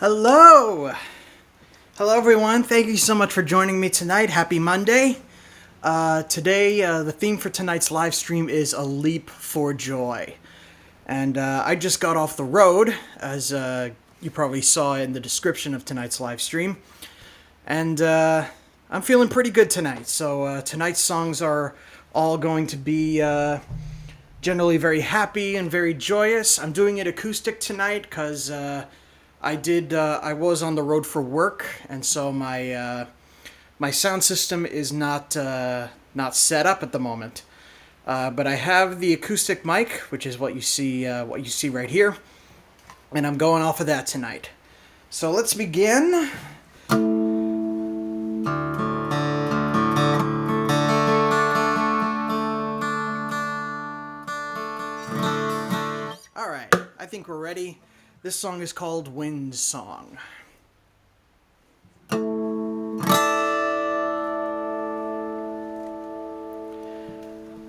Hello! Hello, everyone. Thank you so much for joining me tonight. Happy Monday. Today, the theme for tonight's live stream is A Leap for Joy. And I just got off the road, as you probably saw in the description of tonight's live stream. And I'm feeling pretty good tonight. So tonight's songs are all going to be generally very happy and very joyous. I'm doing it acoustic tonight because I was on the road for work, and so my sound system is not set up at the moment. But I have the acoustic mic, which is what you see right here, and I'm going off of that tonight. So let's begin. All right, I think we're ready. This song is called Wind Song.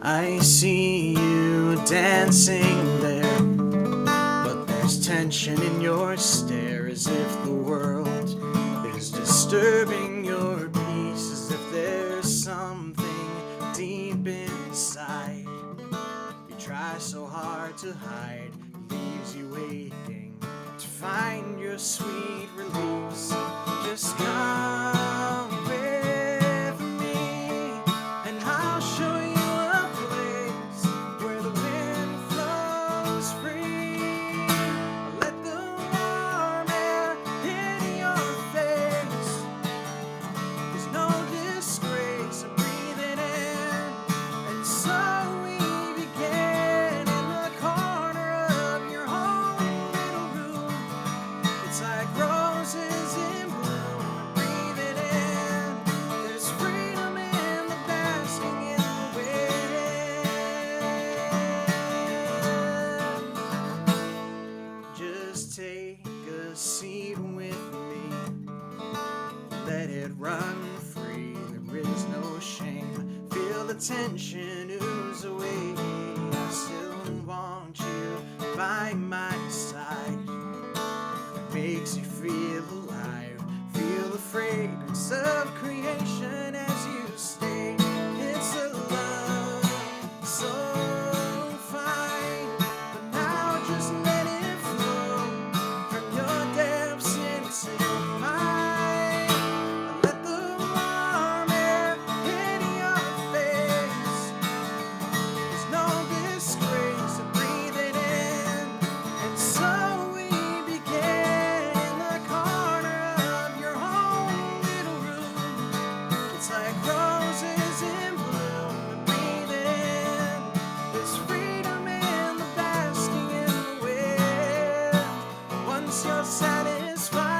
I see you dancing there, but there's tension in your stare, as if the world is disturbing your peace, as if there's something deep inside you try so hard to hide, leaves you waiting to find your sweet release. Just come with me, and I'll show you a place where the wind flows free. Let the warm air hit your face. There's no disgrace in breathing in, and so we begin in the corner of your home little room. It's like roses in bloom, breathe it in. There's freedom in the basking in the wind. Just take a seat with me, let it run free. There is no shame, feel the tension ooze away. I still want you by my side. Makes you feel alive, feel the fragrance of creation as you stay. It's a love so fine, but now just let it flow from your depths into mine. Let the warm air hit your face. There's no disgrace in breathing in, and so we begin in the corner of your home little room. It's like roses in bloom, breathe it in. There's freedom in the basking in the wind. Once you're satisfied,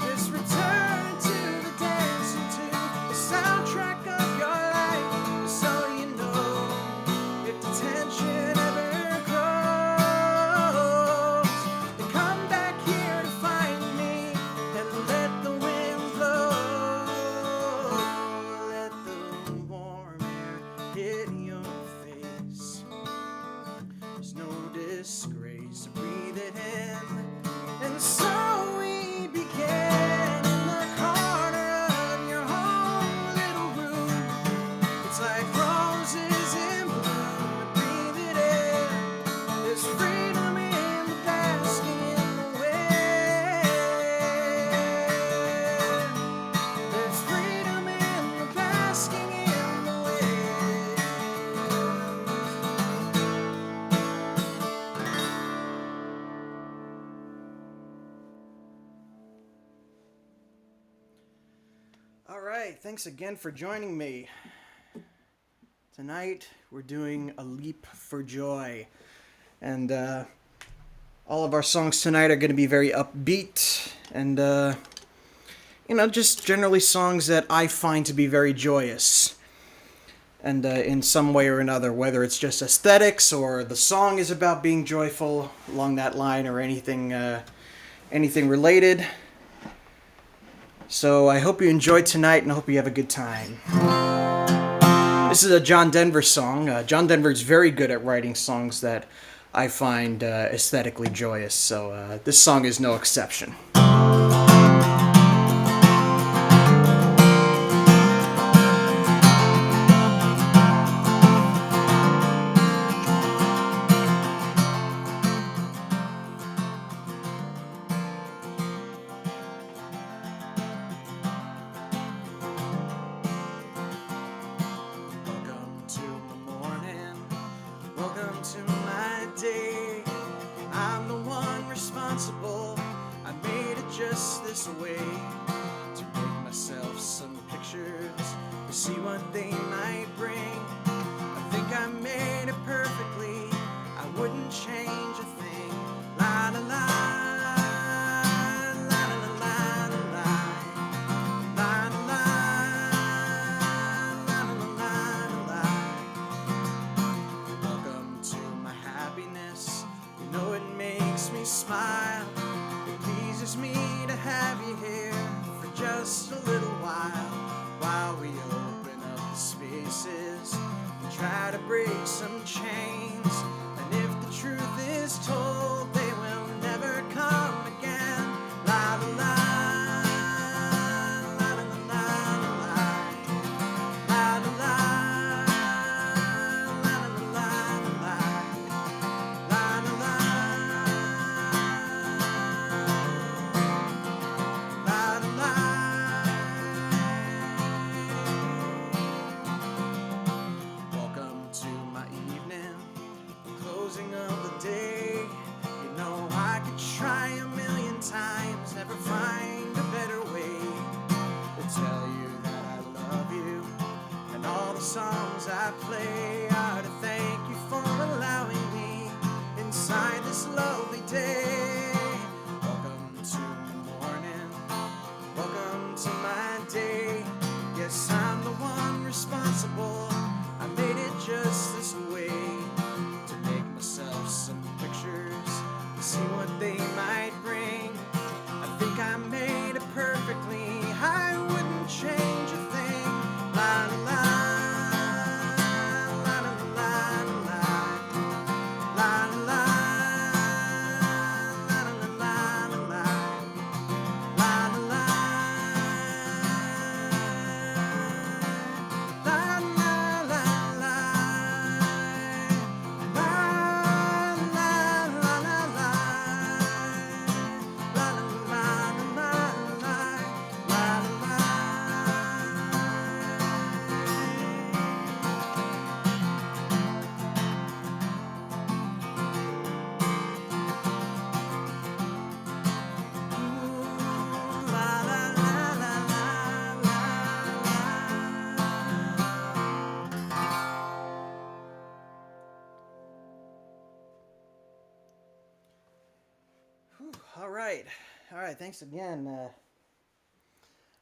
just return to the dancing to the soundtrack of your life. So you know, if the tension ever grows, then come back here to find me and let the wind blow. Let the warm air hit your face. There's no disgrace, breathe it in, and so we begin in the corner of your home little room. It's like roses in bloom, breathe it in. There's freedom in the basking in the wind. There's freedom in the basking in the wind. All right, thanks again for joining me. Tonight we're doing A Leap for Joy, and all of our songs tonight are going to be very upbeat and just generally songs that I find to be very joyous, and in some way or another, whether it's just aesthetics or the song is about being joyful along that line, or anything related. So I hope you enjoyed tonight, and I hope you have a good time. This is a John Denver song. John Denver's very good at writing songs that I find aesthetically joyous, so this song is no exception. Welcome to my morning, welcome to my day. I'm the one responsible, I made it just this way. To make myself some pictures, to see what they might bring. I think I made it perfectly, I wouldn't change a thing. La la la, la la la la la la, la la la, la la la la la. Welcome to my happiness, you know it makes me smile. It pleases me to have you here for just a little while we open up the spaces and try to break some chains. And if the truth is told, they will never come again. La la la, la la la la la, la la la, la la la la la, la la la. Welcome to my evening, the closing of the day. You know I could try a million times, never find a better way to tell you that I love you. And all the songs I play are to thank you for allowing me inside this lovely day. Welcome to the morning, welcome to my day. Yes, I'm the one responsible, I made it just this way. To make myself some pictures, to see what they might bring. I think I made it perfectly, I wouldn't change a thing. La la la, la la la la la, la la la, la la la la la, la la la, la la la la, All right. Thanks again.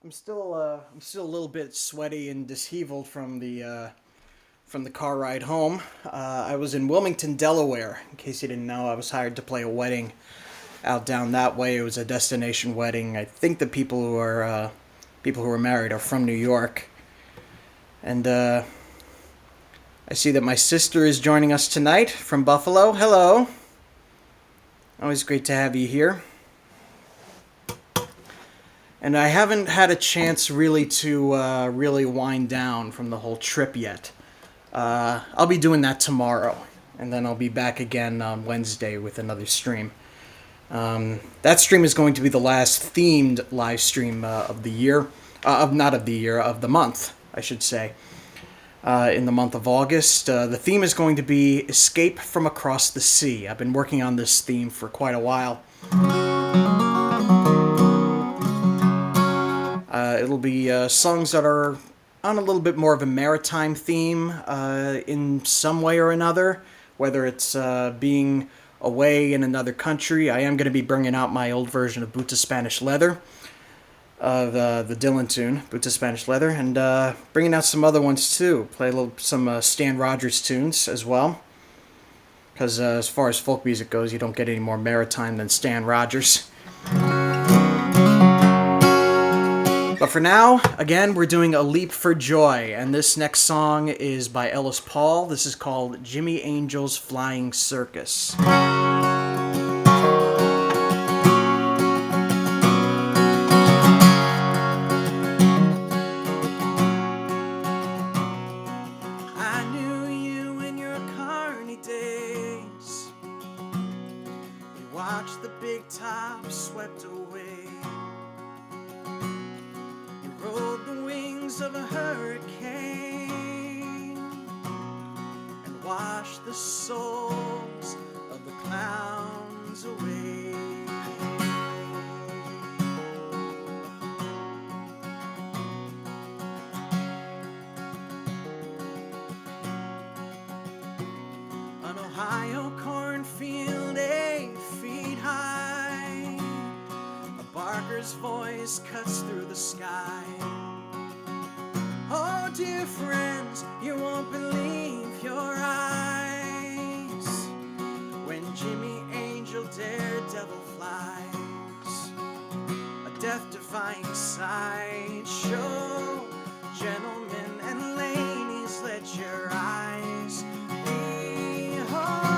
I'm still a little bit sweaty and disheveled from the car ride home. I was in Wilmington, Delaware. In case you didn't know, I was hired to play a wedding out down that way. It was a destination wedding. I think the people who were married are from New York, and I see that my sister is joining us tonight from Buffalo. Hello. Always great to have you here. And I haven't had a chance really to really wind down from the whole trip yet. I'll be doing that tomorrow, and then I'll be back again on Wednesday with another stream. That stream is going to be the last themed live stream of the year, of the month, I should say. In the month of August, the theme is going to be Escape from Across the Sea. I've been working on this theme for quite a while. It'll be songs that are on a little bit more of a maritime theme in some way or another, whether it's being away in another country. I am going to be bringing out my old version of Boot to Spanish Leather, of the Dylan tune, Boot to Spanish Leather, and bringing out some other ones too. Play some Stan Rogers tunes as well, because as far as folk music goes, you don't get any more maritime than Stan Rogers. But for now, again, we're doing A Leap for Joy, and this next song is by Ellis Paul. This is called Jimmy Angel's Flying Circus. I knew you in your carny days. You watched the big top swept away. Rode the wings of a hurricane and washed the souls of the clowns away. An Ohio cornfield 8 feet high, a barker's voice cuts through the sky. Oh, dear friends, you won't believe your eyes when Jimmy Angel Daredevil flies. A death-defying sight show. Gentlemen and ladies, let your eyes behold.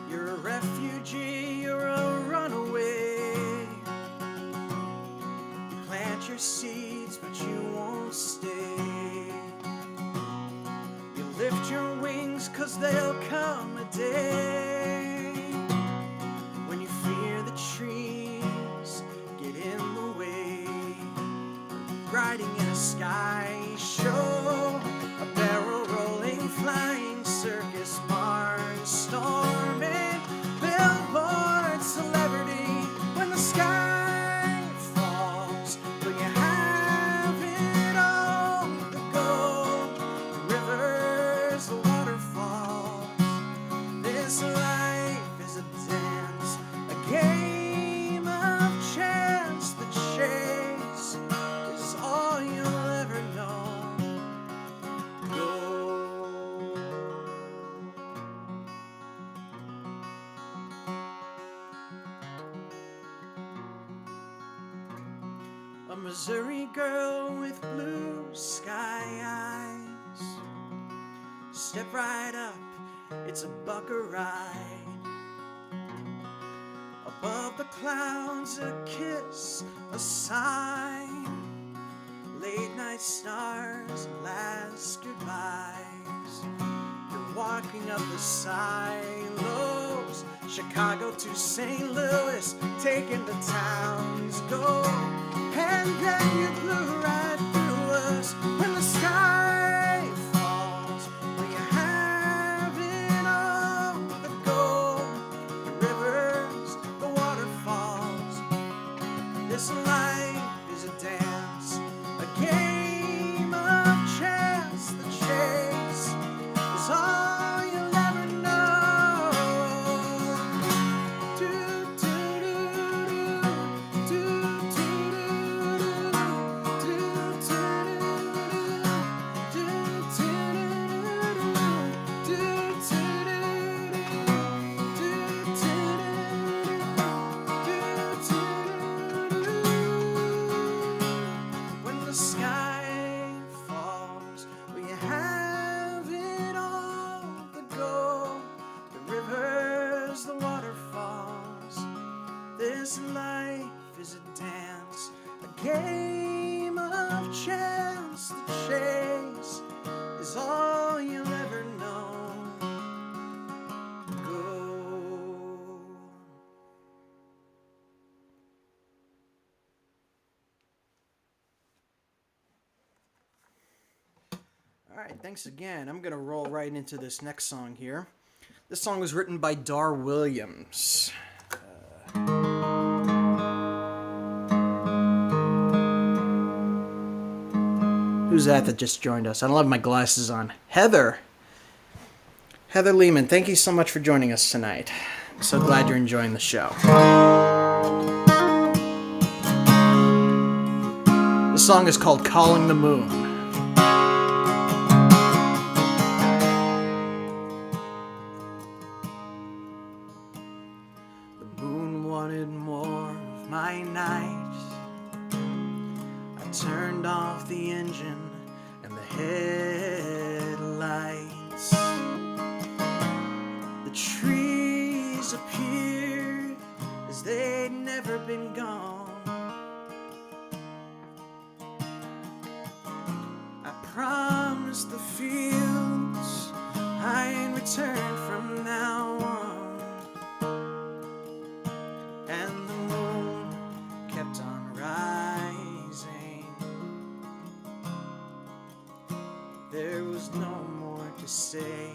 You're a refugee, you're a runaway. You plant your seeds, but you won't stay. You lift your wings, 'cause there'll come a day when you fear the trees get in the way. Riding in a sky show, a barrel rolling flying circus, barnstorming, billboard celebrity. When the sky falls, will you have it all? The gold, the rivers, the waterfalls. This life is a dance, a game of chance. The chase is all you'll ever know. Go. A Missouri girl with blue sky eyes. Step right up, it's a bucker ride. Above the clouds, a kiss, a sigh. Late night stars, last goodbyes. You're walking up the silos, Chicago to St. Louis, taking the town's gold. And then you blew right through us. When the sky falls, will you have it all? The gold, the rivers, the waterfalls. This life is a dance, a game of chance. The chase is all you'll ever know. Do, do, do, do, do, do, do, when the sky falls, will you have it all? The gold, the rivers, the waterfalls. This life is a dance, a game of chance. The chase is all you'll ever know. Go. All right, thanks again. I'm going to roll right into this next song here. This song was written by Dar Williams. Who's that just joined us? I don't have my glasses on. Heather Lehman, thank you so much for joining us tonight. I'm so glad you're enjoying the show. This song is called Calling the Moon. more of my night. I turned off the engine and the headlights. The trees appeared as they'd never been gone. I promised the fields I'd return from now on, and the moon kept on rising. There was no more to say.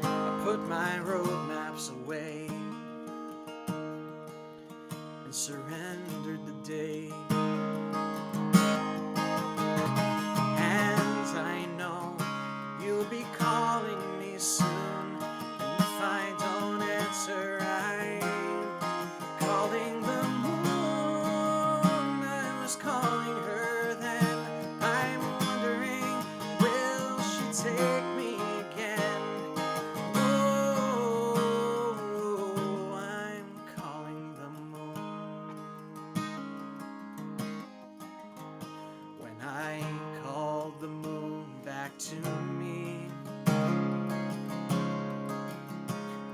I put my road maps away and surrendered the day. And I know you'll be calling me soon, and if I don't answer, I'm calling the moon. I was calling her then. I'm wondering, will she take me again? Oh, I'm calling the moon. When I called the moon back to me,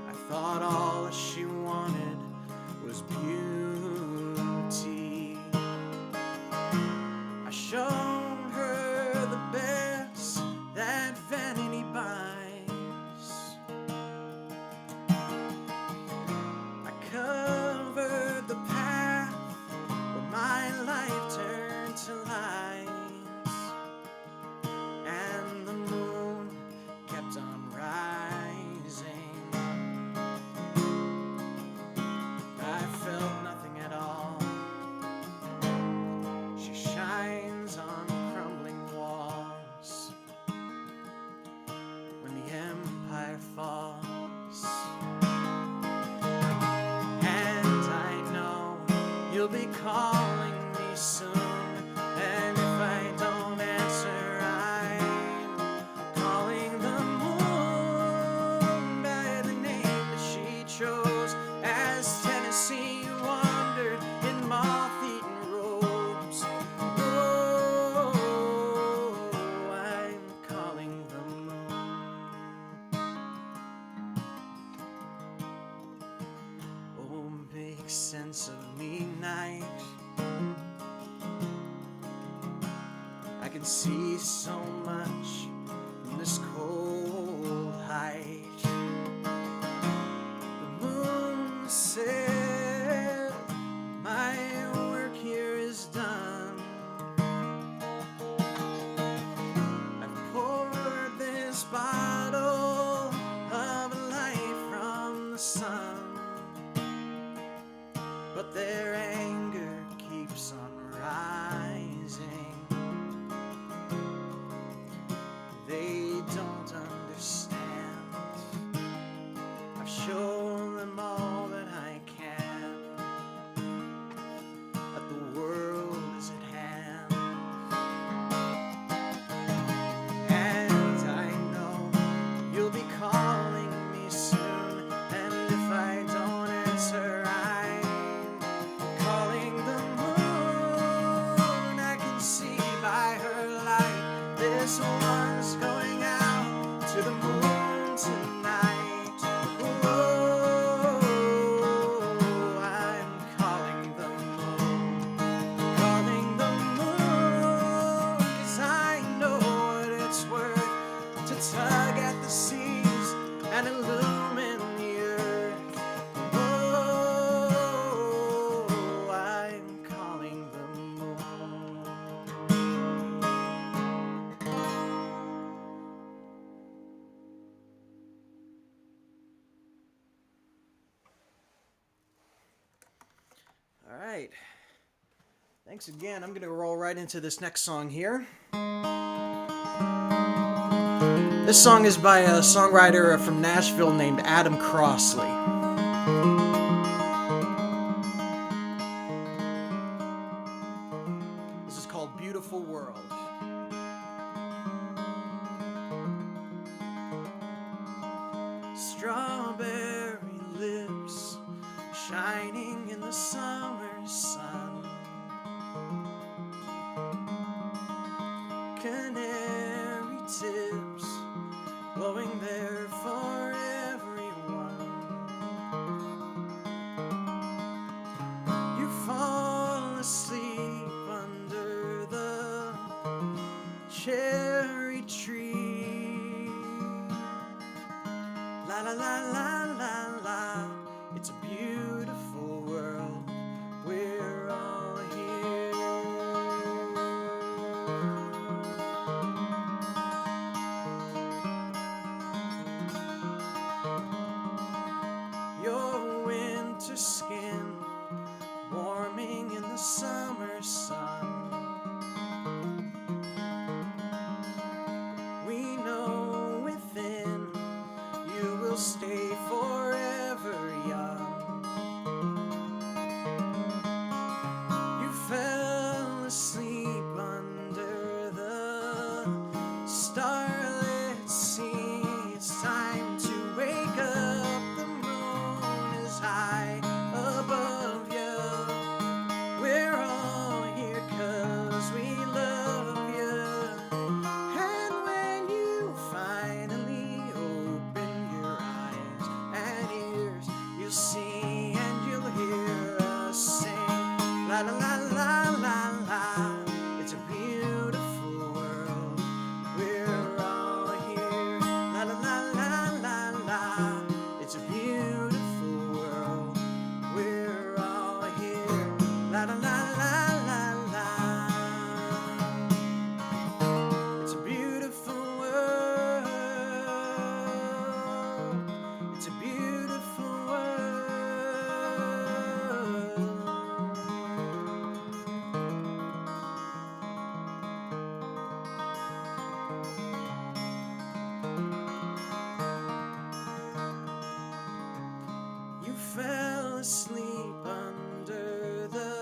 I thought all she wanted was beauty. I showed her the best that vanity buys. I covered the path where my life turned to lies, and the moon kept on rising. I felt nothing at all. She shines on crumbling walls when the empire falls. And I know you'll be calling me soon, and if I don't answer, I'm calling the moon by the name that she chose as Tennessee wandered in moth-eaten robes. Oh, I'm calling the moon. Oh, make sense of me, night. I can see so much in this cold height. The moon said, my work here is done. I've poured this bottle of light from the sun, but their anger keeps on rising. They don't understand. I've shown them all that I can, that the world is at hand. And I know you'll be calling me soon, and if I don't answer, I'm calling the moon. I can see by her light this one's going out to the moon tonight. Oh, I'm calling the moon, calling the moon, 'cause I know what it's worth to tug at the seas and illumine the earth. Oh, I'm calling the moon. All right. Thanks again. I'm going to roll right into this next song here. This song is by a songwriter from Nashville named Adam Crossley. This is called Beautiful World. Strawberry lips, shiny warming in the summer sun. Canary tips blowing there for everyone. You fall asleep under the cherry tree. La la la la la la, it's a beautiful world. We're all here. Your winter skin warming in the summer sun. We know within you will stay forever young. You fell asleep under the starlit sea. It's time to wake up. The moon is high above you. We're all here 'cause we love you. And when you finally open your eyes and ears, you'll see and you'll hear us sing. La la la la la la, it's a beautiful world. We're all here. La la la la la la, it's a beautiful world. We're all here. La la la la la la. It's a beautiful world. It's a beautiful world. You fell asleep under the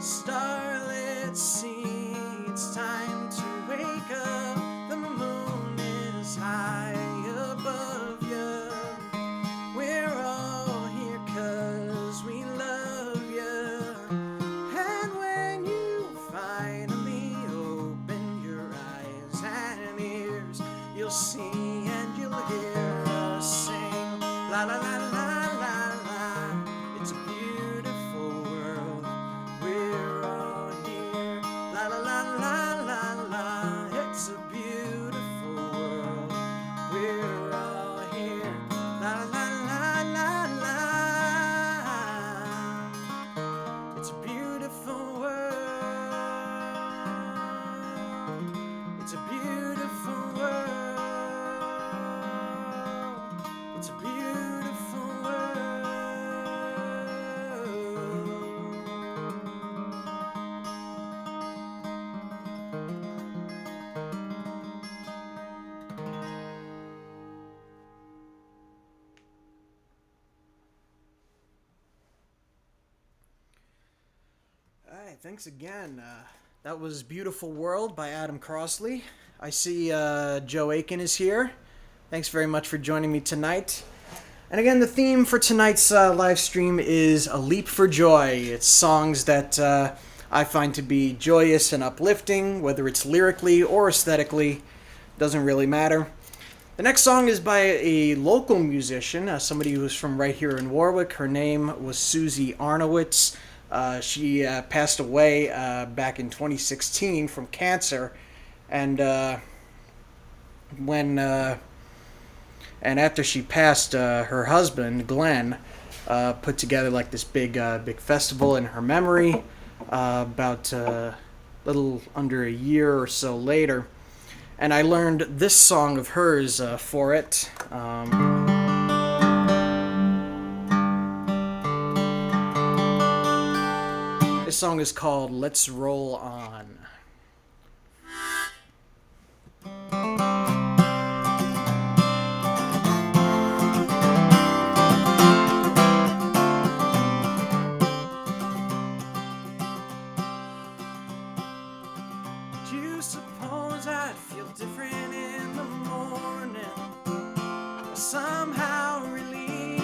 starlit sea. It's time to wake up. The moon is high above you. We're all here 'cause we love you. And when you finally open your eyes and ears, you'll see and you'll hear us sing. La la la la la la, it's a beautiful world. We're all here. La la la la la la, it's a beautiful world. We're all here. La la la la la, it's a beautiful world. It's a beautiful world. It's a beautiful world. All right, thanks again. That was Beautiful World by Adam Crossley. I see Joe Aiken is here. Thanks very much for joining me tonight. And again, the theme for tonight's live stream is A Leap for Joy. It's songs that I find to be joyous and uplifting, whether it's lyrically or aesthetically. Doesn't really matter. The next song is by a local musician, somebody who's from right here in Warwick. Her name was Susie Arnowitz. She passed away back in 2016 from cancer, and after she passed, her husband Glenn put together like this big festival in her memory. About a little under a year or so later, and I learned this song of hers for it. This song is called Let's Roll On. Do you suppose I'd feel different in the morning? Somehow relieved.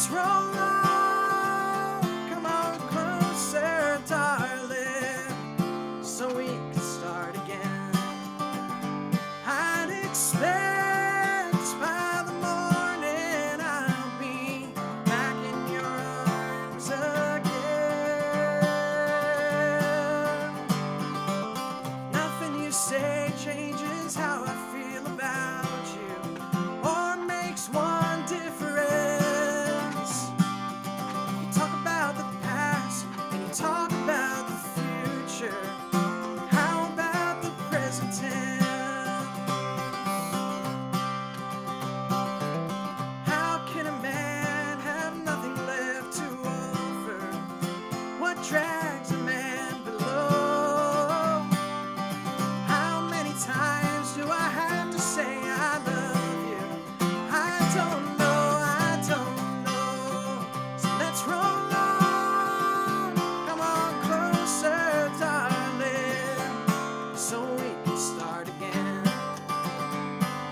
let's roll on. Come on closer, darling, so we can start again. I'd expect by the morning I'll be back in your arms again. Nothing you say changes how I feel about you, or makes one difference. You talk about the past and you talk about the future. How about the present tense? How can a man have nothing left to offer? What drags a man below? How many times do I have to say I love you? I don't know. So let's roll on. Come on closer, darling, so we can start again.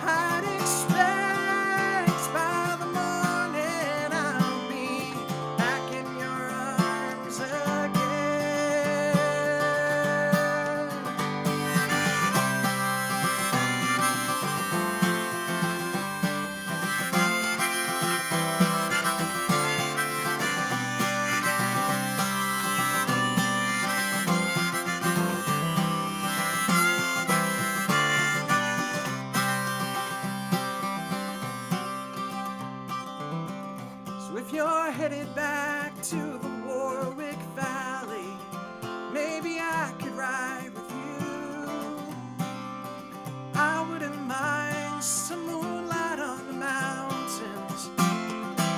I'd expect by the morning I'll be back in your arms again. So if you're headed back to the Warwick Valley, maybe I could ride with you. I wouldn't mind some moonlight on the mountains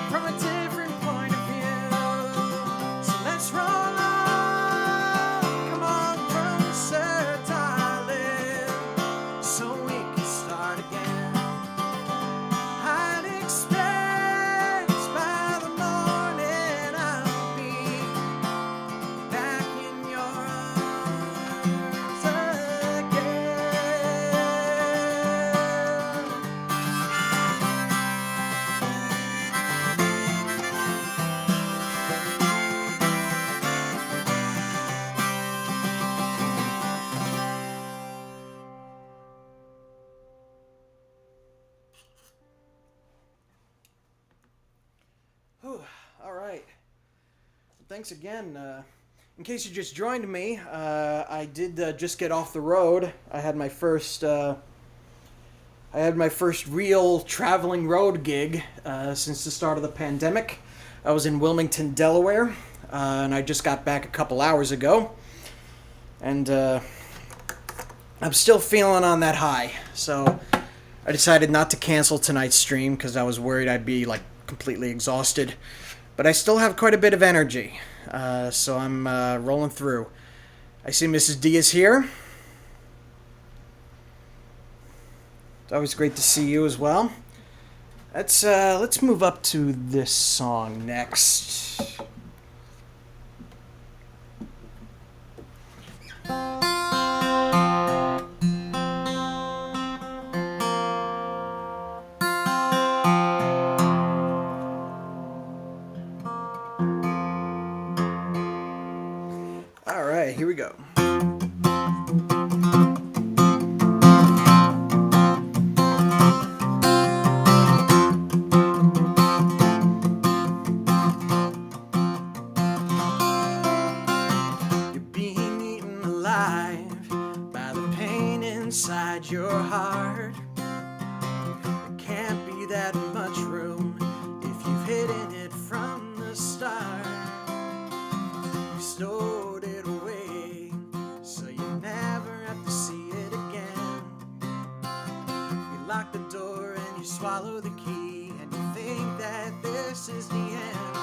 from a different point of view. So let's roll on. Come on closer, darling, so we can start again. I'd expect by the morning I'll be back in your arms again. Whew, all right. Thanks again. In case you just joined me, I did just get off the road. I had my first real traveling road gig since the start of the pandemic. I was in Wilmington, Delaware, and I just got back a couple hours ago. And I'm still feeling on that high. So I decided not to cancel tonight's stream because I was worried I'd be like completely exhausted. But I still have quite a bit of energy. So I'm rolling through. I see Mrs. D is here. It's always great to see you as well. Let's move up to this song next. All right, here we go. Inside your heart, there can't be that much room if you've hidden it from the start. You stowed it away so you never have to see it again. You lock the door and you swallow the key and you think that this is the end.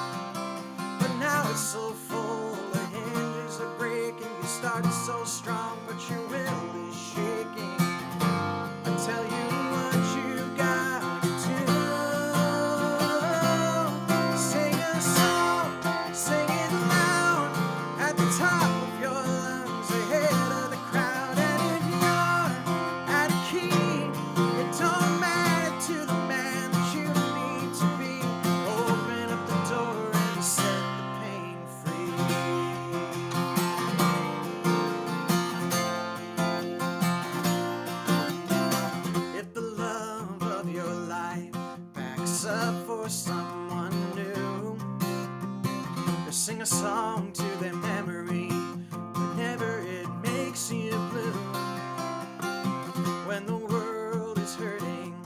But now it's so full, the hinges are breaking. You started so strong, but your will is shaking. I tell you what you gotta do. Sing a song, sing it loud at the top of your lungs, ahead of the crowd. And if you're out of key, it don't matter to the man that you need to be. Open up the sing a song to their memory whenever it makes you blue. When the world is hurting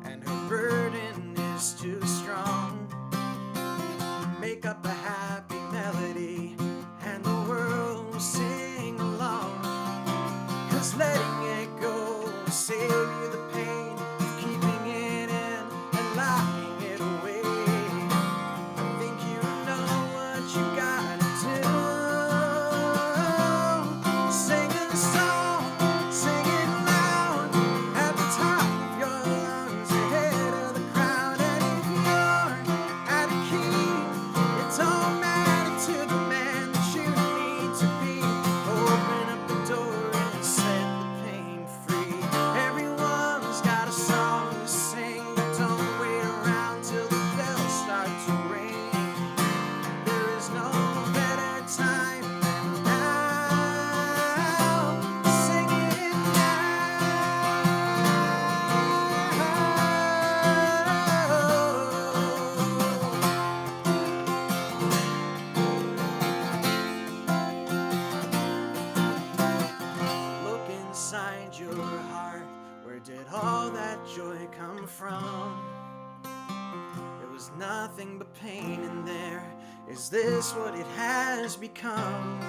and her burden is too strong, make up a happy melody and the world will sing along. 'Cause letting it go will save you the pain of keeping it in and locking it away. I think you know what you gotta do. Sing a song, sing it loud at the top of your lungs, ahead of the crowd. And if you're out of key, it don't matter to the man that you need to be. Open up the door and set the pain free. Everyone's got a song to sing, but don't wait around till the bells start to ring. There is no better time than now. Sing it now. Look inside your heart. Where did all that joy come from? There was nothing but pain in there. Is this what it has become?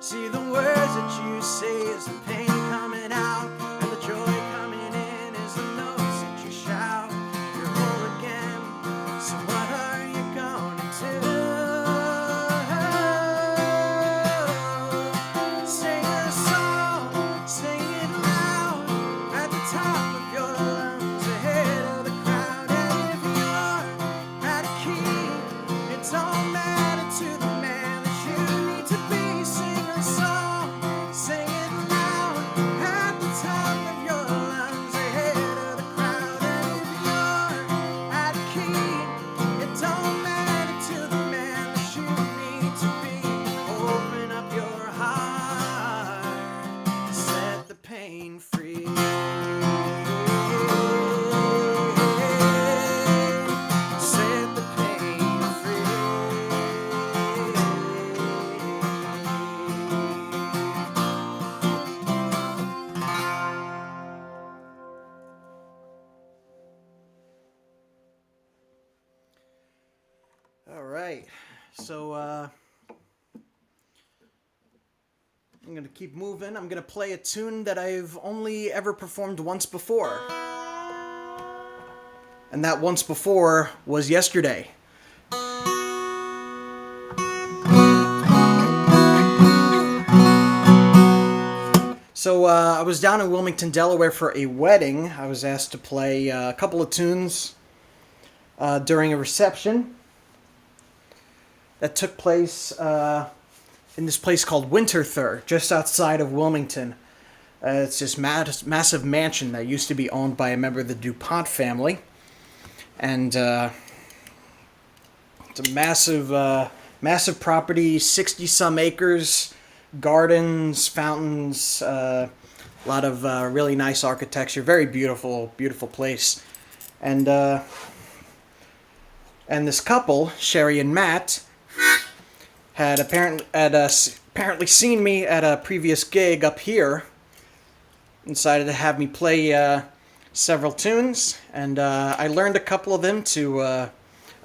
See, the words that you say is the pain coming out, and the joy coming in is the notes that you shout. You're whole again, so what are you gonna do? Sing a song, sing it loud at the top of your lungs, ahead of the crowd. And if you're out of key, it don't matter to the man that you need to be. Sing a song, sing it loud at the top of your lungs, ahead of the crowd. And if you're out of key, it don't matter to the man that you need to be. Open up your heart, set the pain free. Set the pain free. All right, so I'm gonna keep moving. I'm gonna play a tune that I've only ever performed once before, and that once before was yesterday. So I was down in Wilmington, Delaware for a wedding. I was asked to play a couple of tunes during a reception that took place in this place called Winterthur, just outside of Wilmington. It's this massive mansion that used to be owned by a member of the DuPont family. And it's a massive property, 60-some acres, gardens, fountains, a lot of really nice architecture, very beautiful, beautiful place. And this couple, Sherry and Matt, had apparently seen me at a previous gig up here and decided to have me play several tunes, and I learned a couple of them a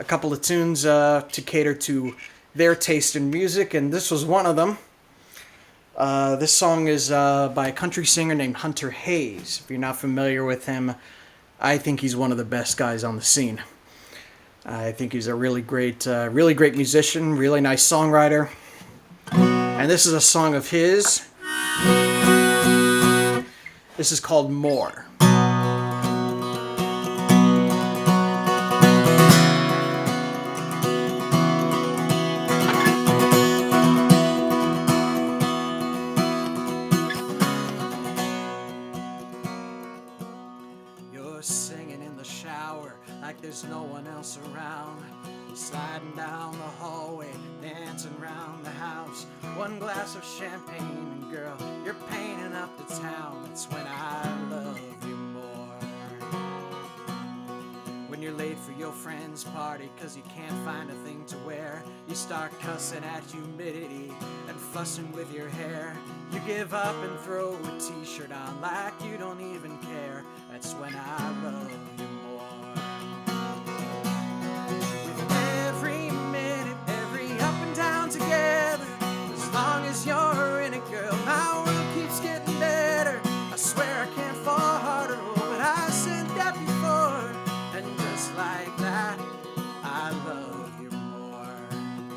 couple of tunes to cater to their taste in music, and this was one of them. This song is by a country singer named Hunter Hayes. If you're not familiar with him, I think he's one of the best guys on the scene. I think he's a really great musician, really nice songwriter. And this is a song of his. This is called More. You're singing in the shower like there's no one else around, sliding down the hallway, dancing around the house. One glass of champagne and girl, you're painting up the town. That's when I love you more. When you're late for your friend's party 'cause you can't find a thing to wear. You start cussing at humidity and fussing with your hair. You give up and throw a t-shirt on like you don't even care. That's when I love you more. With every minute, every up and down together, as long as you're in it, girl, my world keeps getting better. I swear I can't fall harder, but I said that before. And just like that, I love you more.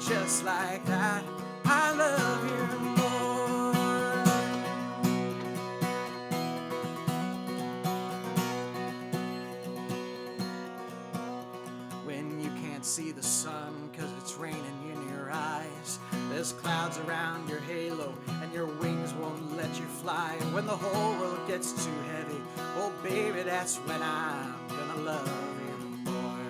Just like that, I love you more. When you can't see the sun 'cause it's raining in your eyes, there's clouds around your halo and your wings won't let you fly. And when the whole world gets too heavy, oh baby, that's when I'm gonna love you more.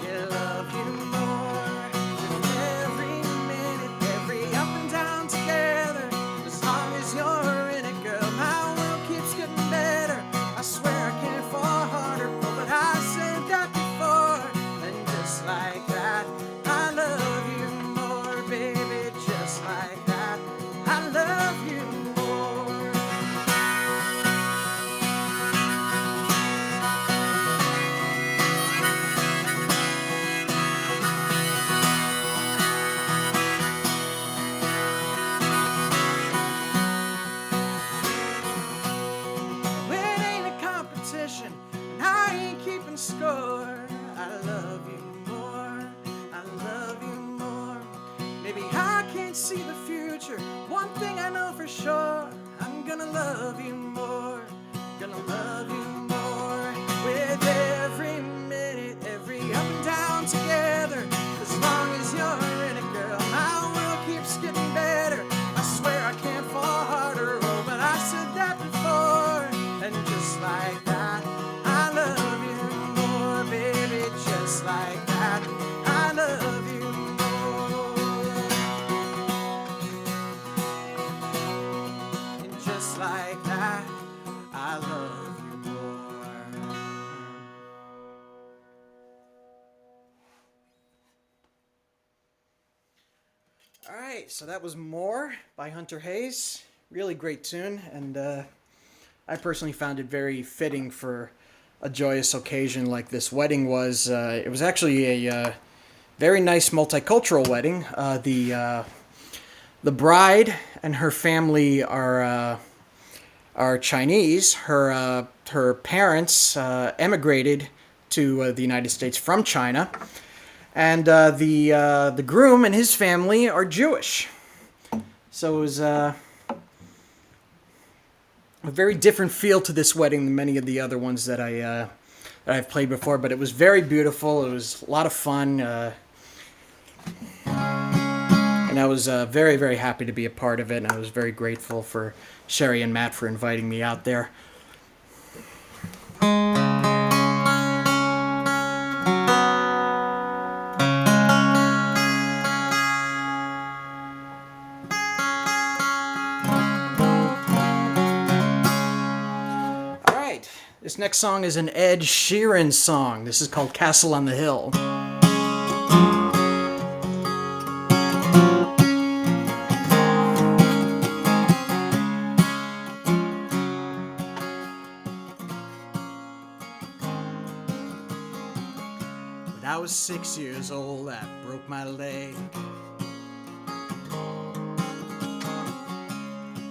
Yeah, love you more. With every minute, every up and down together, as long as you're in it, girl, my world keeps getting better. I swear I can't fall harder, but I said that before. And just like that, I love you more, baby. Just like that, I love you more. It ain't a competition, and I ain't keeping score. I love you more, I love you more. Maybe I can't see the future, one thing I know for sure, I'm gonna love you more, gonna love you more. With every minute, every up and down together, as long as you're in it, girl, my world keeps getting better. I swear I can't fall harder, oh, but I said that before. And just like that, I love you more, baby. Just like that, I love you more. And just like that, I love you more. All right, so that was More by Hunter Hayes. Really great tune, and I personally found it very fitting for a joyous occasion like this wedding was. It was actually a very nice multicultural wedding. The bride and her family are Chinese. Her parents emigrated to the United States from China, and the groom and his family are Jewish. So it was a very different feel to this wedding than many of the other ones that I've played before. But it was very beautiful. It was a lot of fun, and I was very, very happy to be a part of it. And I was very grateful for Sherry and Matt for inviting me out there. This next song is an Ed Sheeran song. This is called Castle on the Hill. When I was 6 years old, I broke my leg.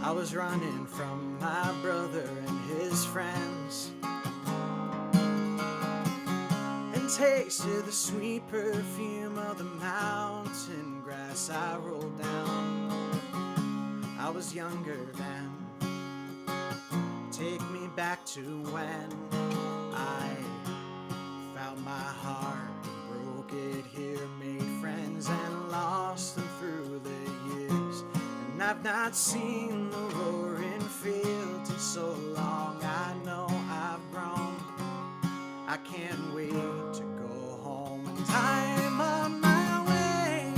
I was running from my brother and his friends, and tasted the sweet perfume of the mountain grass I rolled down. I was younger then. Take me back to when I found my heart, broke it here, made friends and lost them through the years. And I've not seen the roaring fields in so long. I know I've grown. I can't wait to go home, and I'm on my way,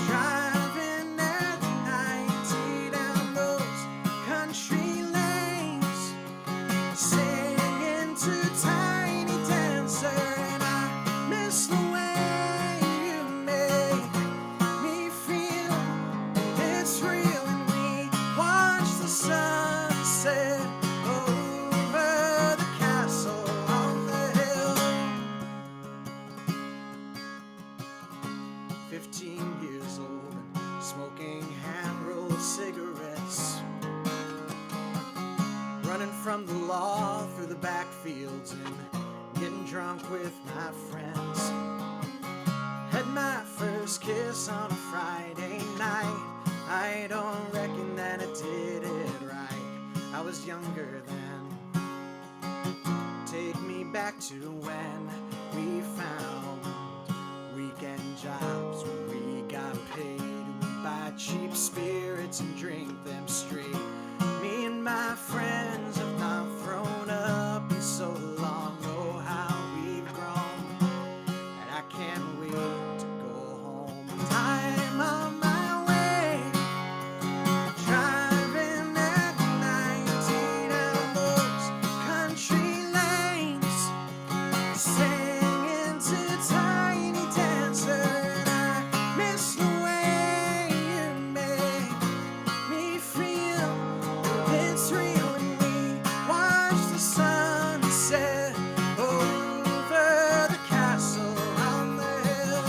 driving at 90 down those country lanes, singing to Tiny Dancer miss the way you make me feel. It's real, and we watch the sunset over the castle on the hill. 15 years old and smoking hand-rolled cigarettes, running from the law through the backfields and getting drunk with my friends. Had my first kiss on a Friday night. I don't reckon that I did it right. I was younger then. Take me back to when we found weekend jobs, when we got paid. We'd buy cheap spirits and drink them straight. Me and my friends have not thrown up in so long. Oh, how we've grown, and I can't wait to go home. I'm on my way, driving at 19 down those country lanes, singing to Tiny Dancer, and I miss the way you make me feel. It's real, and we watch the sunset over the castle on the hill.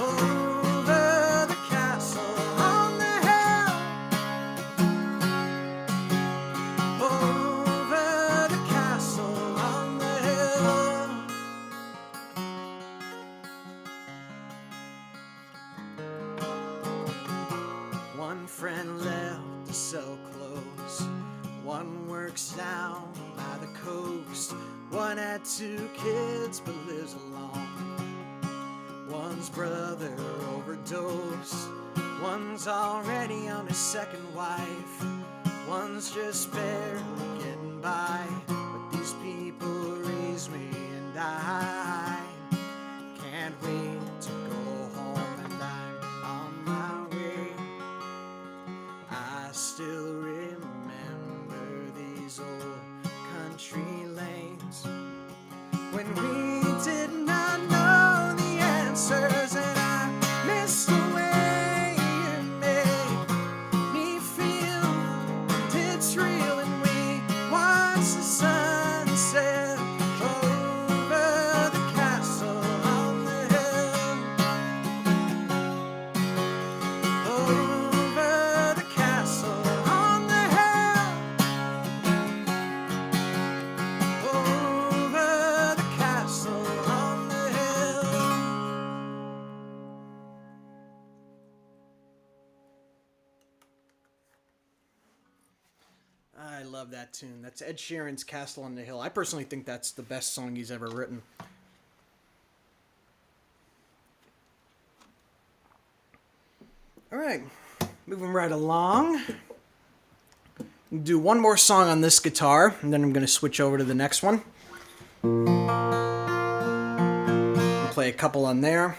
Over the castle on the hill. Over the castle on the hill. One friend left to sell clothes, one works down by the coast, one had 2 kids but lives alone. One's brother overdosed, one's already on his second wife, one's just barely getting by. But these people raise me, and I can't wait to go home, and I'm on my way. I still remember these old country lanes when we did not know the answers, and I miss the way you make me feel. And it's real, and we watch the sunset over the castle on the hill. Over the castle on the hill. Over the castle on the hill. I love that tune. That's Ed Sheeran's Castle on the Hill. I personally think that's the best song he's ever written. All right, moving right along. Do one more song on this guitar, and then I'm going to switch over to the next one. We'll play a couple on there.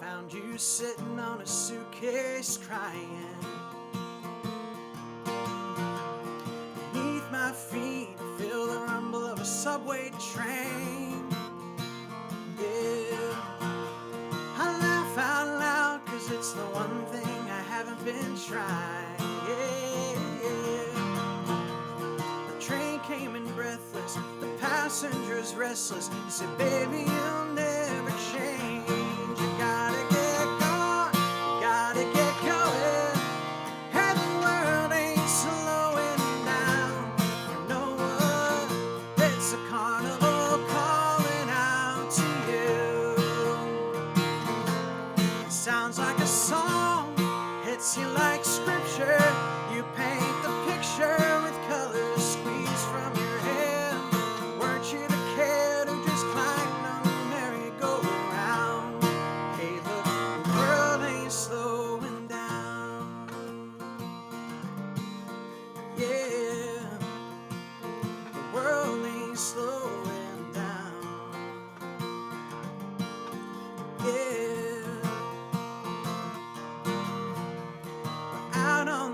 Found you sitting on a suitcase crying. Beneath my feet, I feel the rumble of a subway train. Yeah, I laugh out loud, 'cause it's the one thing I haven't been trying. Yeah. The train came in breathless, the passengers restless. He said, baby, you'll never change. You gotta get going, you gotta get going. And the world ain't slowing down for no one. It's a carnival calling out to you. It sounds like a song, hits you like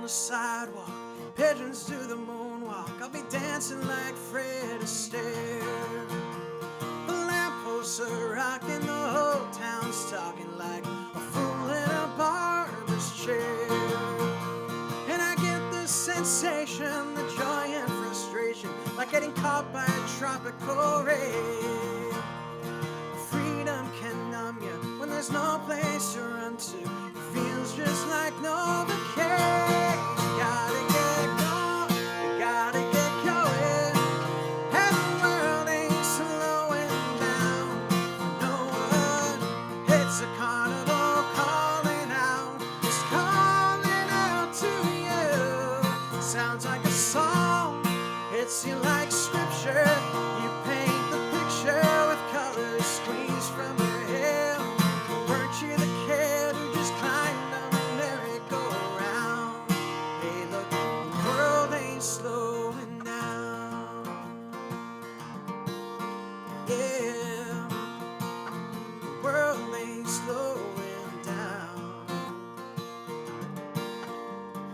the sidewalk, pigeons do the moonwalk. I'll be dancing like Fred Astaire. The lampposts are rocking, the whole town's talking like a fool in a barber's chair. And I get the sensation, the joy and frustration, like getting caught by a tropical ray. Freedom can numb you when there's no place to run to. It feels just like Novocaine. You gotta get going, you gotta get going. And the world ain't slowing down. No one hits a carnival calling out. It's calling out to you. Sounds like a song, hits you like scripture. You paint the picture with colors squeezed from your hair. Weren't you the kid who just climbed on the merry-go-round? Hey, look, the world ain't slowing down. Yeah, the world ain't slowing down.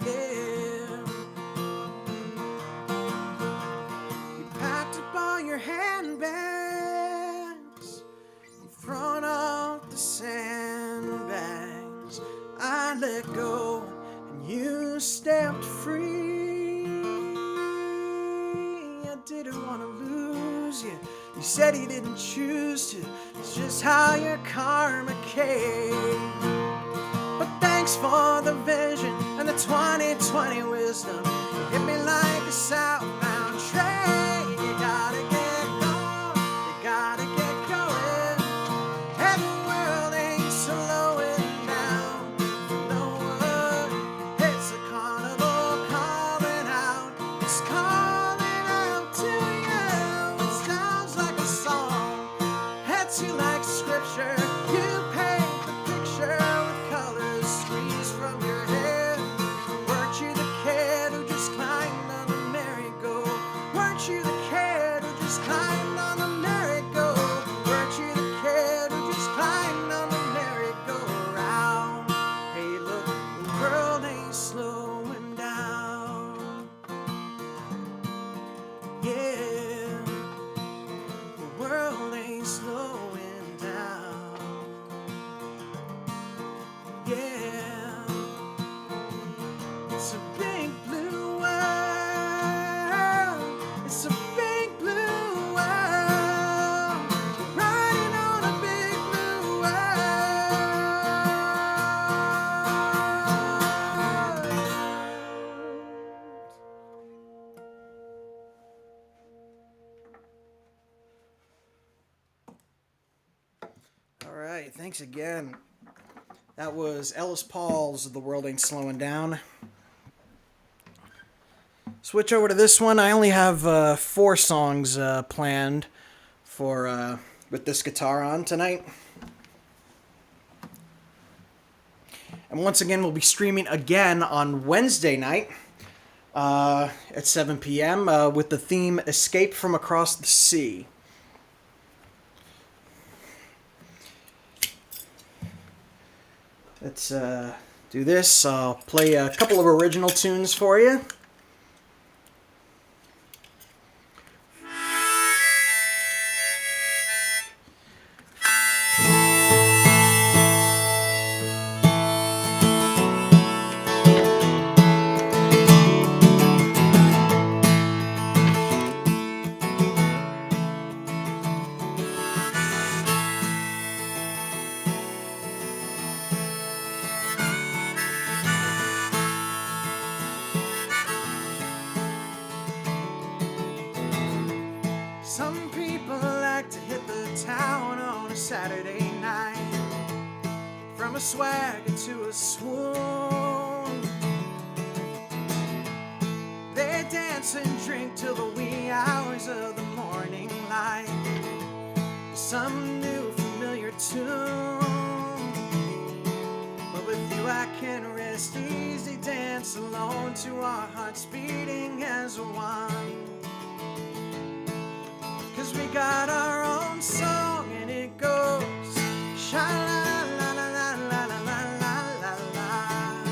Yeah. You packed up all your handbags, you've thrown out the sandbags. I let go and you stepped free. I didn't want to lose you. You said you didn't choose to. It's just how your karma came. But thanks for the vision and the 2020 wisdom. You hit me like a southbound train. You gotta get going, you gotta get going. And the world ain't slowing down. No one hits a carnival calling out. It's calling out to you. It sounds like a song, hits you like scripture. You paint the picture with colors squeezed from your hair. Weren't you the kid who just climbed on the merry-go? Weren't you the kid who just climbed on the merry-go? Weren't you the kid who just climbed on the merry-go-round? Hey, look, the world ain't slowing down. Yeah, the world ain't slowing down. Yeah, it's a big blue world. It's a big blue world. Riding on a big blue world. All right, thanks again. That was Ellis Paul's The World Ain't Slowing Down. Switch over to this one. I only have 4 songs planned for with this guitar on tonight. And once again, we'll be streaming again on Wednesday night at 7 p.m. With the theme Escape from Across the Sea. Let's do this. I'll play a couple of original tunes for you. Some people like to hit the town on a Saturday night, from a swagger to a swoon. They dance and drink till the wee hours of the morning light, some new familiar tune. But with you I can rest easy, dance alone to our hearts beating as one. 'Cause we got our own song and it goes sha-la-la-la-la-la-la-la-la-la,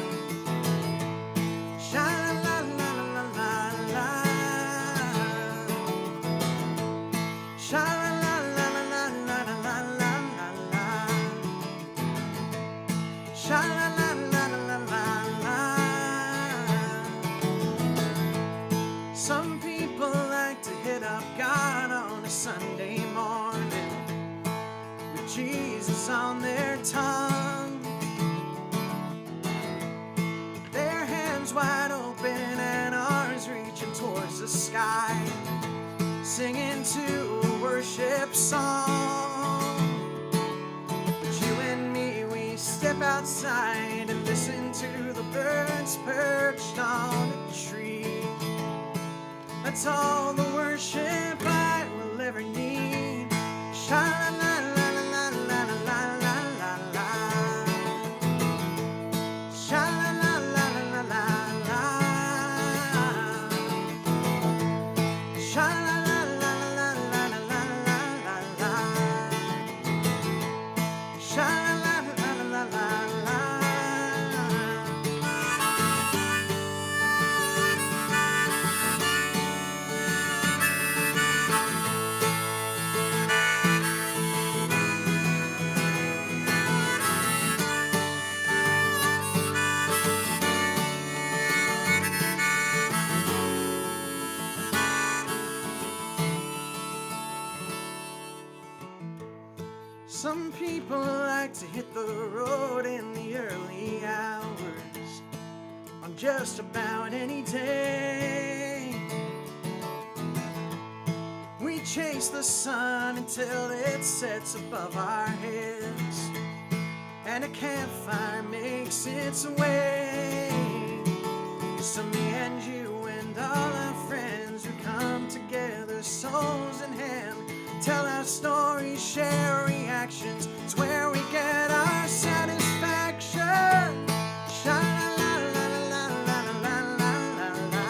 arms wide open and ours reaching towards the sky, singing to a worship song. But you and me, we step outside and listen to the birds perched on a tree. That's all the worship I will ever need. Sha-la-la-la-la-la-la-la-la-la-la. Sha-la-la-la-la-la-la-la. Sha-la-la-la-la-la-la-la-la. Sha-la-la-la-la-la-la. Some people like to hit the road in the early hours on just about any day. We chase the sun until it sets above our heads, and a campfire makes its way. So me and you and all our friends, we come together, souls in hand, tell our stories, share reactions. It's where we get our satisfaction. Sha-la-la-la-la-la-la-la-la-la.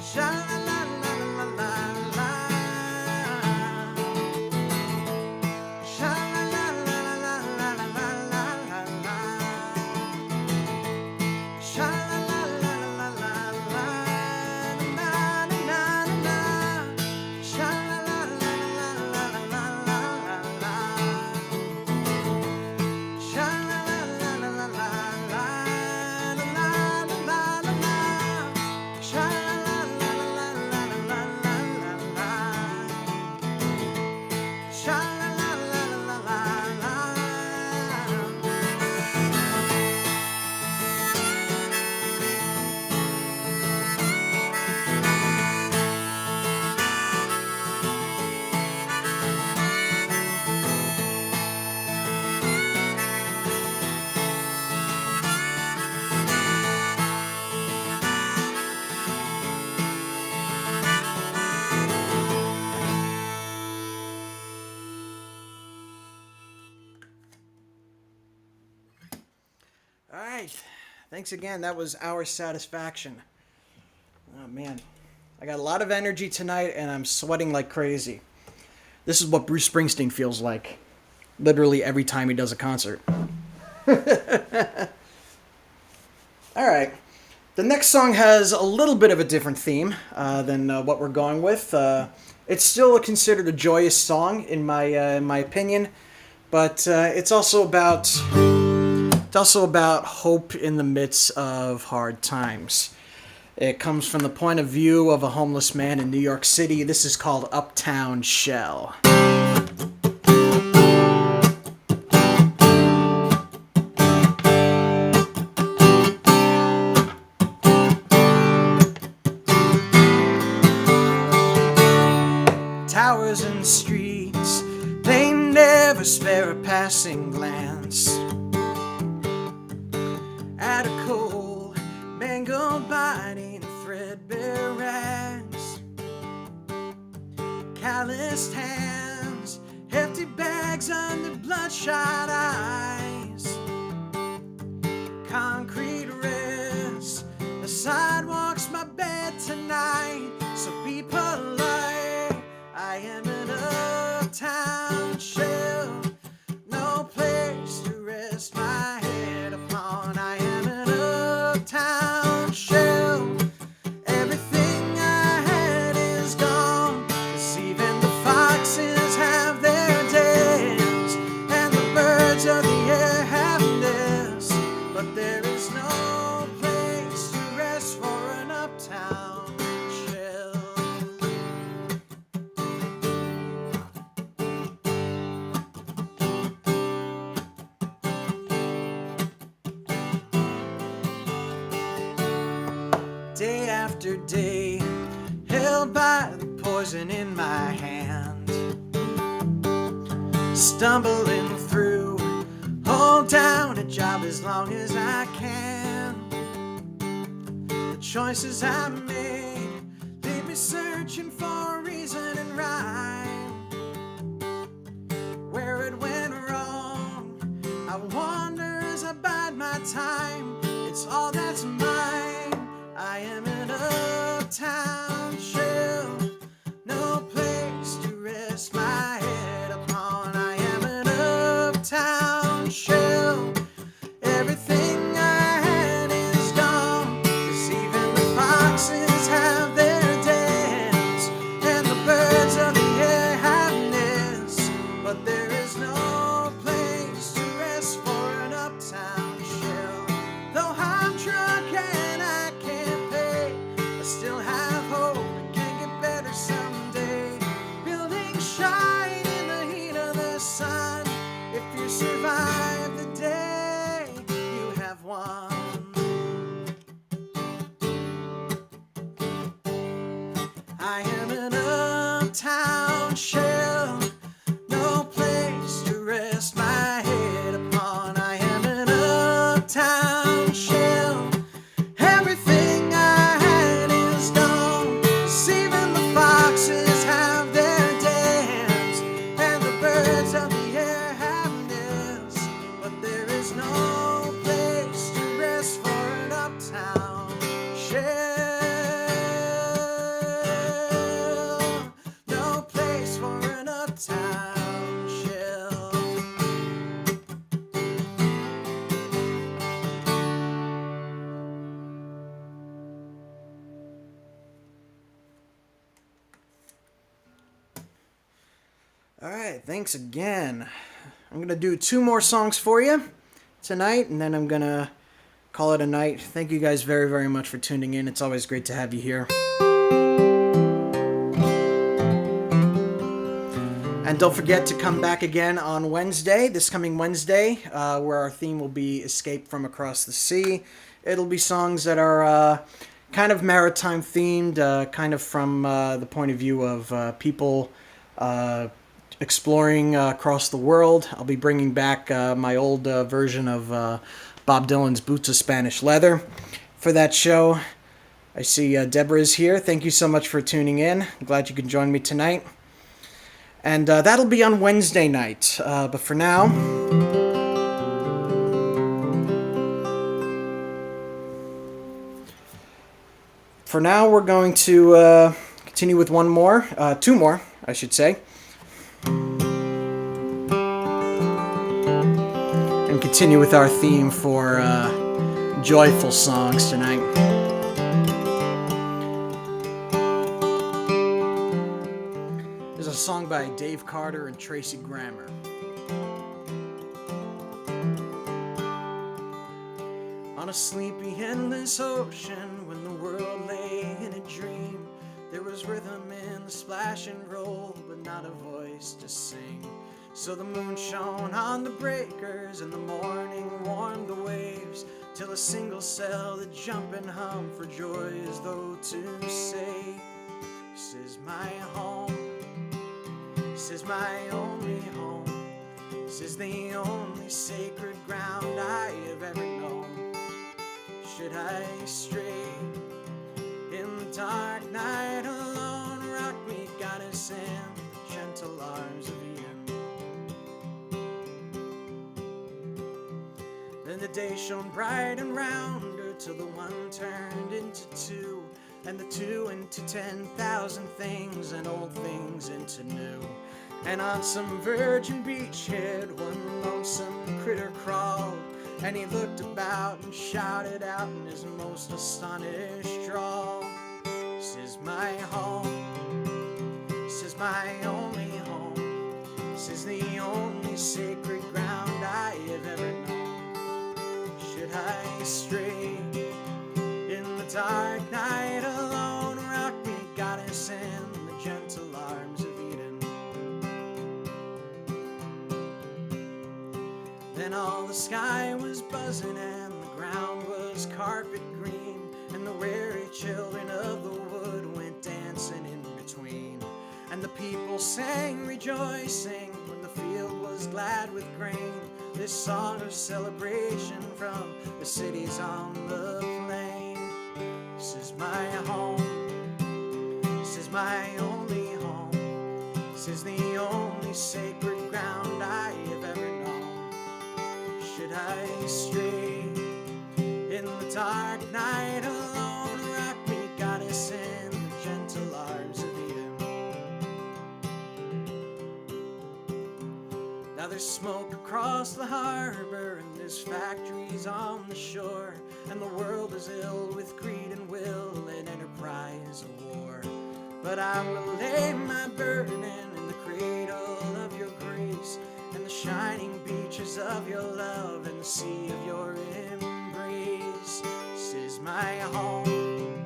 Sha-la-la-la-la-la-la-la. Sha-la-la-la-la-la-la-la-la. All right. Thanks again. That was Our Satisfaction. Oh, man. I got a lot of energy tonight, and I'm sweating like crazy. This is what Bruce Springsteen feels like literally every time he does a concert. All right. The next song has a little bit of a different theme than what we're going with. It's still considered a joyous song in my opinion, but it's also about hope in the midst of hard times. It comes from the point of view of a homeless man in New York City. This is called Uptown Shell. Towers and streets, they never spare a passing glance at a cold, mangled body in threadbare rags, calloused hands, hefty bags under bloodshot eyes, concrete rests, the sidewalk's my bed tonight, so be polite. I am an uptown shell, no place to rest my head upon. I am an uptown shell, everything I had is gone, 'cause even the foxes have their dens, and the birds of the air have nests, but there is no place to rest for an uptown shell. day after day, held by the poison in my hand, stumbling through, hold down a job as long as I can. The choices I made leave me searching for reason and rhyme. Where it went wrong, I wonder as I bide my time. It's all that's mine. I am an uptown shell, no place to rest my head upon. I am an uptown shell. Everything I had is gone, 'cause even the foxes have their dens, and the birds of the air have nests, but there is no place to rest for an uptown shell. Though I'm drunk and I can't pay, I still have hope it can get better someday. Buildings shine in the heat of the sun. If you survive the day, you have won. I am an uptown shell, no place to rest my head upon. I am an uptown shell. Everything I had is gone, 'cause even the foxes have their dens, and the birds of the air have nests, but there is no place to rest for an uptown shell. No place for an uptown shell. All right, thanks again. I'm going to do 2 more songs for you tonight, and then I'm going to call it a night. Thank you guys very, very much for tuning in. It's always great to have you here. And don't forget to come back again on Wednesday, this coming Wednesday, where our theme will be Escape from Across the Sea. It'll be songs that are kind of maritime themed, kind of from the point of view of people exploring across the world. I'll be bringing back my old version of Bob Dylan's Boots of Spanish Leather for that show. I see Deborah is here. Thank you so much for tuning in. I'm glad you can join me tonight. And that'll be on Wednesday night. But for now, we're going to continue with 2 more, I should say. And continue with our theme for joyful songs tonight. There's a song by Dave Carter and Tracy Grammer. On a sleepy, endless ocean, when the world lay in a dream, there was rhythm in the splash and roll, but not a voice to sing. So the moon shone on the breakers, and the morning warmed the waves, till a single cell that jump and hum for joy as though to say, this is my home, this is my only home, this is the only sacred ground I have ever known. Should I stray in the dark night alone, rock me, goddess, in the gentle arms of Eden. Then the day shone bright and rounder, till the one turned into 2, and the 2 into 10,000 things, and old things into new. And on some virgin beachhead, one lonesome critter crawled, and he looked about and shouted out in his most astonished drawl, this is my home, this is my only home, this is the only sacred ground I have ever known. Should I stray in the dark night alone, rock me, goddess, in the gentle arms of Eden. Then all the sky was buzzing, and the ground was carpet green, and the weary children of the wood went dancing in between. And the people sang rejoicing when the field was glad with grain. This song of celebration from the cities on the plain. This is my home, this is my only home. This is the only sacred ground I have ever known. Should I stray in the dark night alone, rock me, goddess, in the gentle arms of Eden. Now there's smoke across the harbor, and there's factories on the shore, and the world is ill with greed and will and enterprise of war. But I will lay my burden in the cradle of your grace, and the shining beaches of your love, and the sea of your embrace. This is my home,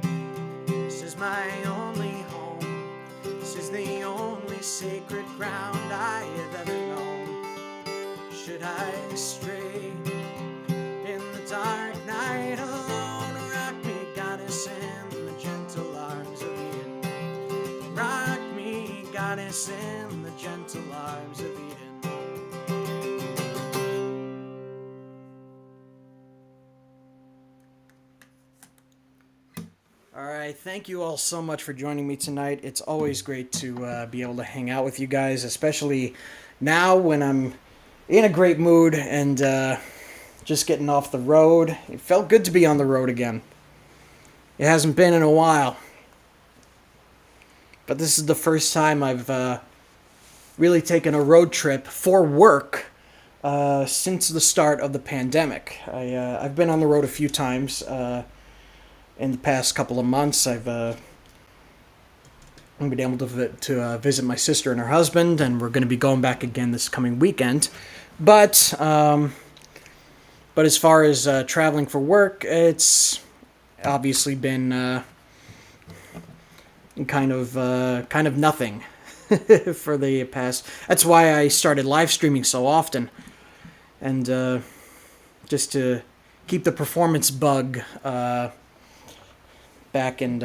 this is my only home. This is the only sacred ground I have ever known. Should I stray in the dark night alone, rock me, goddess, in the gentle arms of Eden. Rock me, goddess, in the gentle arms of Eden. All right, thank you all so much for joining me tonight. It's always great to be able to hang out with you guys, especially now when I'm in a great mood and just getting off the road. It felt good to be on the road again. It hasn't been in a while. But this is the first time I've really taken a road trip for work since the start of the pandemic. I've been on the road a few times in the past couple of months. I've been able to visit my sister and her husband, and we're going to be going back again this coming weekend. But as far as traveling for work, it's obviously been kind of nothing for the past. That's why I started live streaming so often, and just to keep the performance bug back and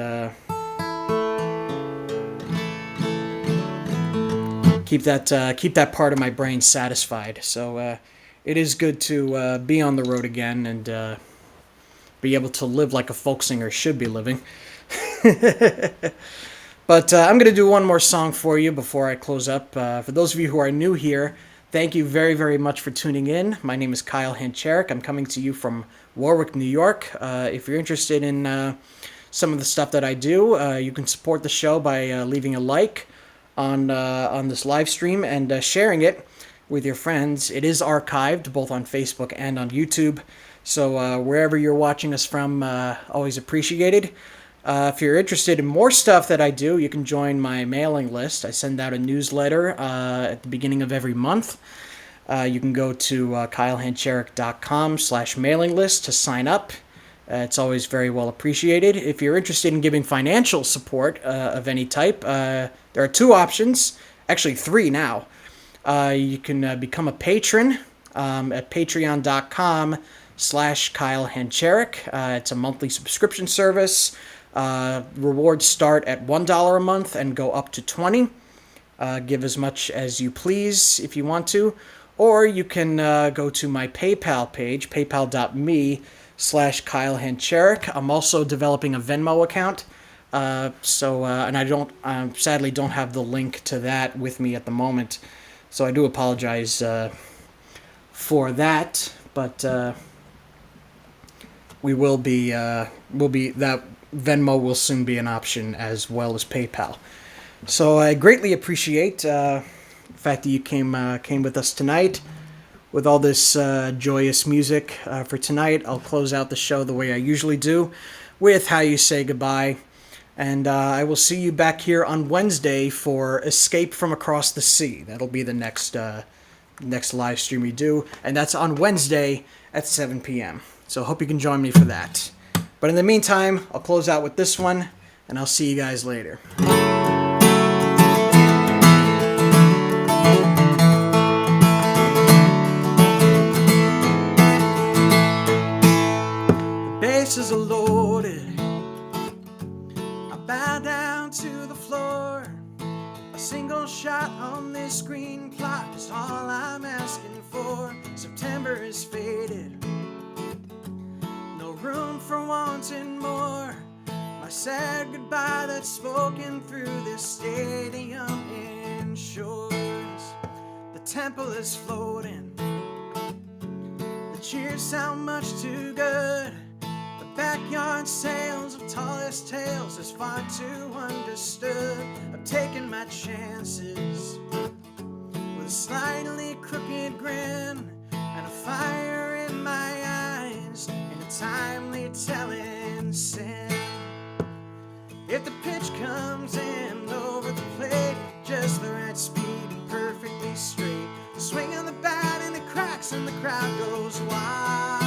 keep that part of my brain satisfied. So it is good to be on the road again and be able to live like a folk singer should be living. But I'm going to do one more song for you before I close up. For those of you who are new here, thank you very, very much for tuning in. My name is Kyle Hancherek. I'm coming to you from Warwick, New York. If you're interested in some of the stuff that I do, you can support the show by leaving a like on this live stream and sharing it with your friends. It is archived both on Facebook and on YouTube, so wherever you're watching us from, always appreciated. If you're interested in more stuff that I do, you can join my mailing list. I send out a newsletter at the beginning of every month. You can go to kylehancherek.com/mailing list to sign up. It's always very well appreciated. If you're interested in giving financial support of any type, there are two options, actually three now. You can become a patron at patreon.com/Kyle Hancherek. It's a monthly subscription service. Rewards start at $1 a month and go up to $20. Give as much as you please if you want to. Or you can go to my PayPal page, paypal.me/Kyle Hancherek. I'm also developing a Venmo account. And I sadly don't have the link to that with me at the moment. So I do apologize for that. But that Venmo will soon be an option as well as PayPal. So I greatly appreciate the fact that you came with us tonight with all this joyous music. For tonight, I'll close out the show the way I usually do with How You Say Goodbye. And I will see you back here on Wednesday for Escape from Across the Sea. That'll be the next live stream we do. And that's on Wednesday at 7 p.m. So I hope you can join me for that. But in the meantime, I'll close out with this one, and I'll see you guys later. The bases are loaded, bow down to the floor. A single shot on this green plot is all I'm asking for. September is faded, no room for wanting more. My sad goodbye that's spoken through this stadium ensures the temple is floating, the cheers sound much too good. The backyard sales of tallest tales is far too understood. I'm taking my chances with a slightly crooked grin and a fire in my eyes and a timely telling sin. If the pitch comes in over the plate, just the right speed and perfectly straight, swing on the bat and it cracks and the crowd goes wild.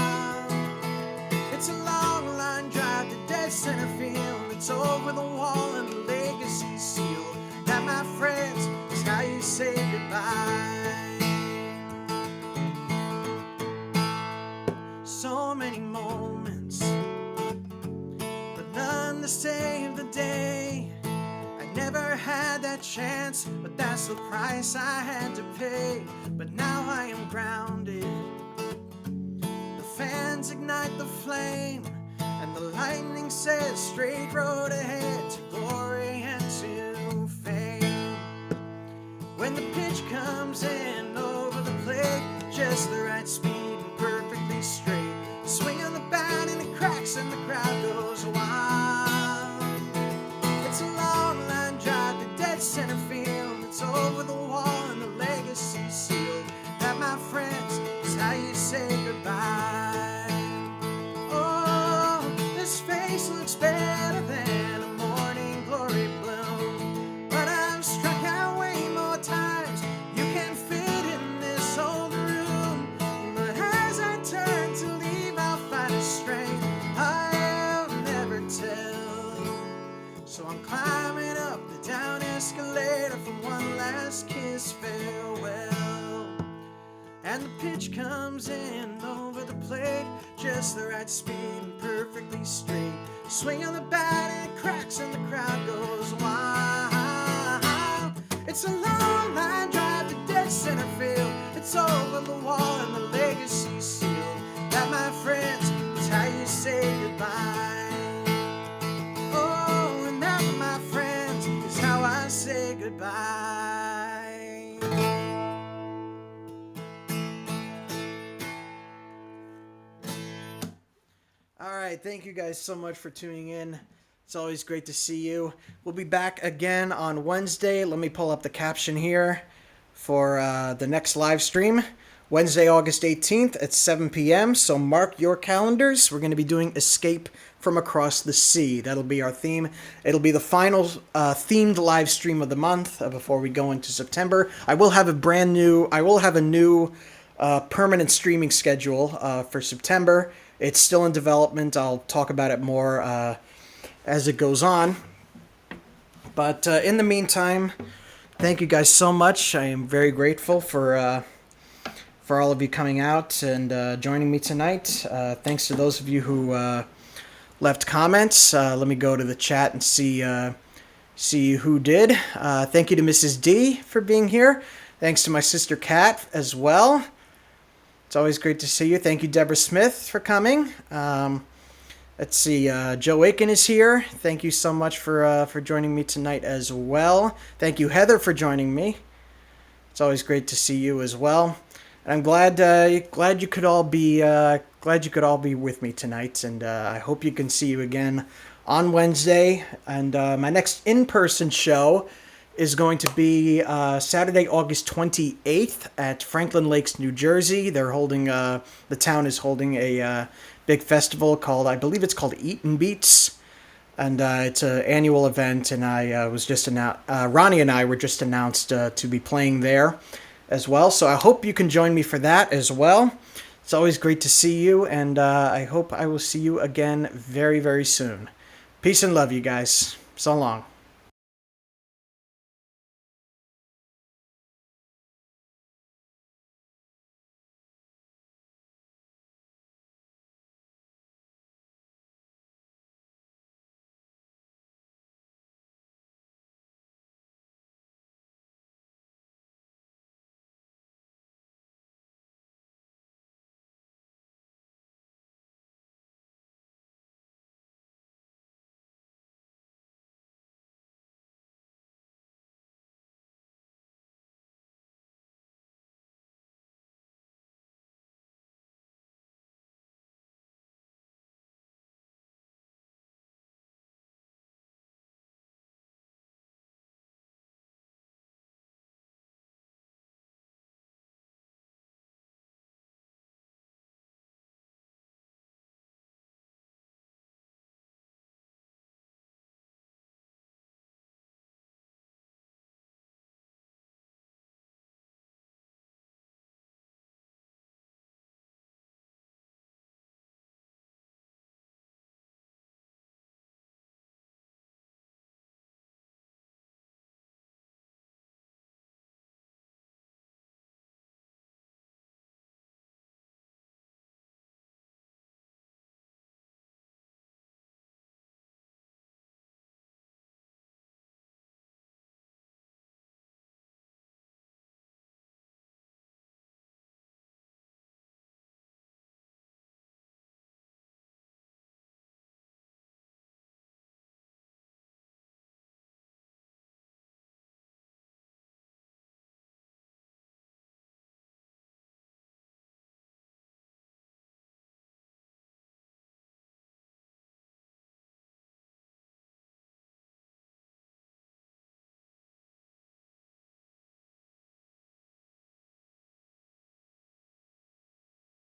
It's a long line drive to dead center field. It's over the wall and the legacy's sealed. That, my friends, is how you say goodbye. So many moments, but none to save the day. I never had that chance, but that's the price I had to pay. But now I am grounded. The fans ignite the flame, and the lightning says straight road ahead to glory and to fame. When the pitch comes in over the plate, just the right speed and perfectly straight, swing on the bat and it cracks and the crowd goes wild. It's a long line drive to dead center field. It's over the wall and the legacy's sealed. That, my friends, is how you say goodbye. Oh, this face looks better than a morning glory bloom, but I've struck out way more times. You can't fit in this old room. But as I turn to leave, I'll find a strength I'll never tell. So I'm climbing up the down escalator for one last kiss farewell. And the pitch comes in over the plate, just the right speed and perfectly straight, swing on the bat and it cracks and the crowd goes wild. It's a long line drive to dead center field. It's over the wall and the legacy's sealed. That, my friends, is how you say goodbye. Oh, and that, my friends, is how I say goodbye. All right, thank you guys so much for tuning in. It's always great to see you. We'll be back again on Wednesday. Let me pull up the caption here for the next live stream. Wednesday, August 18th at 7 p.m. So mark your calendars. We're going to be doing Escape from Across the Sea. That'll be our theme. It'll be the final themed live stream of the month before we go into September. I will have a new permanent streaming schedule for September. It's still in development. I'll talk about it more as it goes on. But in the meantime, thank you guys so much. I am very grateful for all of you coming out and joining me tonight. Thanks to those of you who left comments. Let me go to the chat and see who did. Thank you to Mrs. D for being here. Thanks to my sister Kat as well. It's always great to see you. Thank you, Deborah Smith, for coming. Let's see. Joe Aiken is here. Thank you so much for joining me tonight as well. Thank you, Heather, for joining me. It's always great to see you as well. And I'm glad you could all be with me tonight. And I hope you can see you again on Wednesday. And my next in-person show is going to be Saturday, August 28th at Franklin Lakes, New Jersey. They're holding the town is holding a big festival called, I believe it's called Eat and Beats, and it's an annual event. And Ronnie and I were just announced to be playing there as well. So I hope you can join me for that as well. It's always great to see you, and I hope I will see you again very, very soon. Peace and love, you guys. So long.